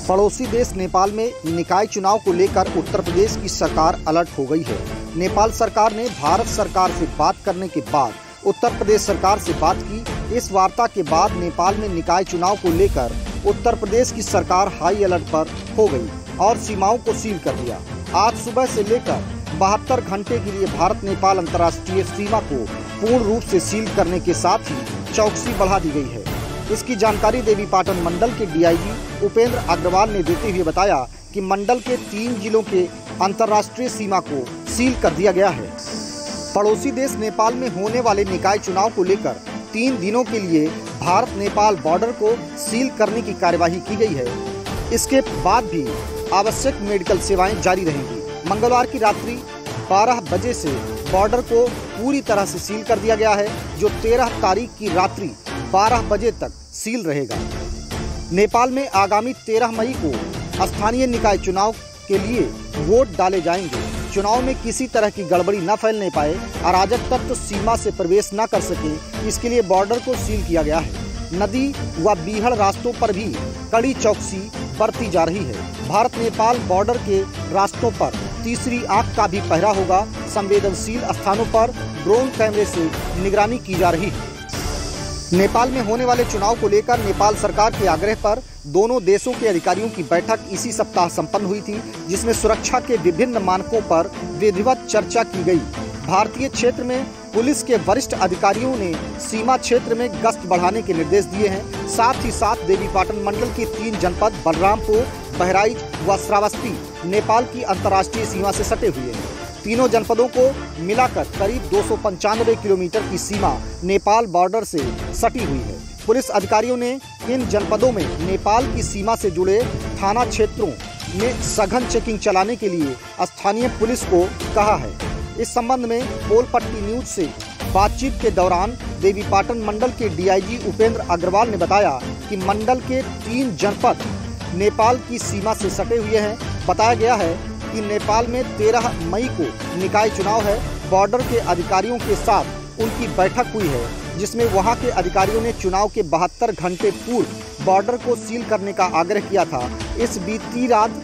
पड़ोसी देश नेपाल में निकाय चुनाव को लेकर उत्तर प्रदेश की सरकार अलर्ट हो गई है। नेपाल सरकार ने भारत सरकार से बात करने के बाद उत्तर प्रदेश सरकार से बात की। इस वार्ता के बाद नेपाल में निकाय चुनाव को लेकर उत्तर प्रदेश की सरकार हाई अलर्ट पर हो गई और सीमाओं को सील कर दिया। आज सुबह से लेकर 72 घंटे के लिए भारत नेपाल अंतर्राष्ट्रीय सीमा को पूर्ण रूप से सील करने के साथ ही चौकसी बढ़ा दी गई है। इसकी जानकारी देवीपाटन मंडल के डीआईजी उपेंद्र अग्रवाल ने देते हुए बताया कि मंडल के 3 जिलों के अंतर्राष्ट्रीय सीमा को सील कर दिया गया है। पड़ोसी देश नेपाल में होने वाले निकाय चुनाव को लेकर 3 दिनों के लिए भारत नेपाल बॉर्डर को सील करने की कार्यवाही की गई है। इसके बाद भी आवश्यक मेडिकल सेवाएं जारी रहेंगी। मंगलवार की रात्रि 12 बजे से बॉर्डर को पूरी तरह से सील कर दिया गया है, जो 13 तारीख की रात्रि 12 बजे तक सील रहेगा। नेपाल में आगामी 13 मई को स्थानीय निकाय चुनाव के लिए वोट डाले जाएंगे। चुनाव में किसी तरह की गड़बड़ी न फैलने पाए, अराजक तत्व सीमा से प्रवेश न कर सके, इसके लिए बॉर्डर को सील किया गया है। नदी व बीहड़ रास्तों पर भी कड़ी चौकसी बरती जा रही है। भारत नेपाल बॉर्डर के रास्तों पर तीसरी आंख का भी पहरा होगा। संवेदनशील स्थानों पर ड्रोन कैमरे से निगरानी की जा रही है। नेपाल में होने वाले चुनाव को लेकर नेपाल सरकार के आग्रह पर दोनों देशों के अधिकारियों की बैठक इसी सप्ताह संपन्न हुई थी, जिसमें सुरक्षा के विभिन्न मानकों पर विधिवत चर्चा की गई। भारतीय क्षेत्र में पुलिस के वरिष्ठ अधिकारियों ने सीमा क्षेत्र में गश्त बढ़ाने के निर्देश दिए हैं। साथ ही साथ देवीपाटन मंडल के 3 जनपद बलरामपुर, बहराइच व श्रावस्ती नेपाल की अंतर्राष्ट्रीय सीमा से सटे हुए हैं। तीनों जनपदों को मिलाकर करीब 295 किलोमीटर की सीमा नेपाल बॉर्डर से सटी हुई है। पुलिस अधिकारियों ने इन जनपदों में नेपाल की सीमा से जुड़े थाना क्षेत्रों में सघन चेकिंग चलाने के लिए स्थानीय पुलिस को कहा है। इस संबंध में पोलपट्टी न्यूज से बातचीत के दौरान देवीपाटन मंडल के डीआईजी उपेंद्र अग्रवाल ने बताया कि मंडल के 3 जनपद नेपाल की सीमा से सटे हुए हैं। बताया गया है कि नेपाल में 13 मई को निकाय चुनाव है। बॉर्डर के अधिकारियों के साथ उनकी बैठक हुई है, जिसमें वहां के अधिकारियों ने चुनाव के 72 घंटे पूर्व बॉर्डर को सील करने का आग्रह किया था। इस बीती रात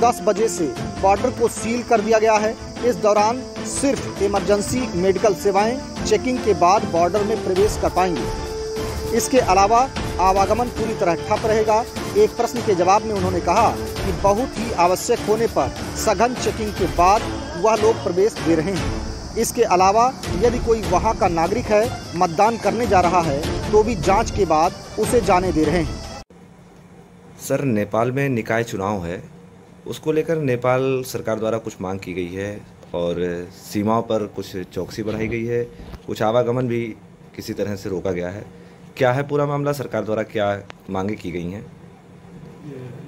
10 बजे से बॉर्डर को सील कर दिया गया है। इस दौरान सिर्फ इमरजेंसी मेडिकल सेवाएं चेकिंग के बाद बॉर्डर में प्रवेश कर पाएंगे। इसके अलावा आवागमन पूरी तरह ठप रहेगा। एक प्रश्न के जवाब में उन्होंने कहा कि बहुत ही आवश्यक होने पर सघन चेकिंग के बाद वह लोग प्रवेश दे रहे हैं। इसके अलावा यदि कोई वहां का नागरिक है, मतदान करने जा रहा है, तो भी जांच के बाद उसे जाने दे रहे हैं। सर, नेपाल में निकाय चुनाव है, उसको लेकर नेपाल सरकार द्वारा कुछ मांग की गई है और सीमाओं पर कुछ चौकसी बढ़ाई गई है, कुछ आवागमन भी किसी तरह से रोका गया है। क्या है पूरा मामला? सरकार द्वारा क्या मांगे की गई हैं?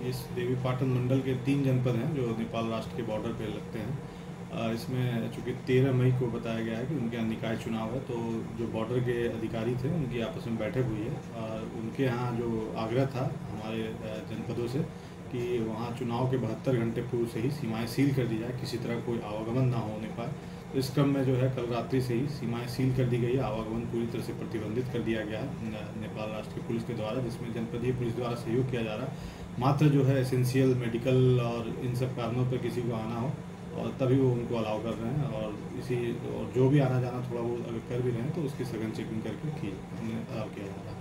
इस देवीपाटन मंडल के 3 जनपद हैं जो नेपाल राष्ट्र के बॉर्डर पे लगते हैं। इसमें चूँकि 13 मई को बताया गया है कि उनके यहाँ निकाय चुनाव है, तो जो बॉर्डर के अधिकारी थे उनकी आपस में बैठक हुई है। उनके यहाँ जो आग्रह था हमारे जनपदों से कि वहाँ चुनाव के 72 घंटे पूर्व से ही सीमाएं सील कर दी जाए, किसी तरह कोई आवागमन ना होने पाए। तो इस क्रम में जो है कल रात्रि से ही सीमाएं सील कर दी गई है। आवागमन पूरी तरह से प्रतिबंधित कर दिया गया है नेपाल राष्ट्र की पुलिस के द्वारा, जिसमें जनपदीय पुलिस द्वारा सहयोग किया जा रहा है। मात्र जो है एसेंशियल मेडिकल और इन सब कारणों पर किसी को आना हो और तभी वो उनको अलाउ कर रहे हैं, और जो भी आना जाना थोड़ा बहुत अगर कर भी रहे हैं तो उसकी सघन चेकिंग करके अलाउ किया जा रहा है।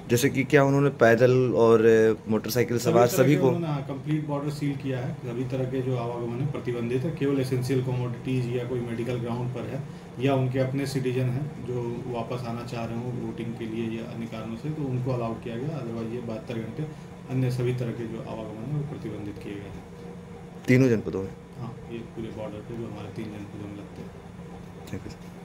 जैसे कि क्या उन्होंने पैदल और मोटरसाइकिल सवार सभी को कंप्लीट बॉर्डर सील किया है। सभी तरह के जो आवागमन है प्रतिबंधित है। केवल एसेंशियल कमोडिटीज़ या कोई मेडिकल ग्राउंड पर है या उनके अपने सिटीजन हैं जो वापस आना चाह रहे हो वोटिंग के लिए या अन्य कारणों से, तो उनको अलाउ किया गया। अदरवाइज ये 72 घंटे अन्य सभी तरह के जो आवागमन है वो प्रतिबंधित किए गए हैं तीनों जनपदों में। हाँ, ये पूरे बॉर्डर पे जो हमारे 3 जनपदों में लगते हैं। ठीक है।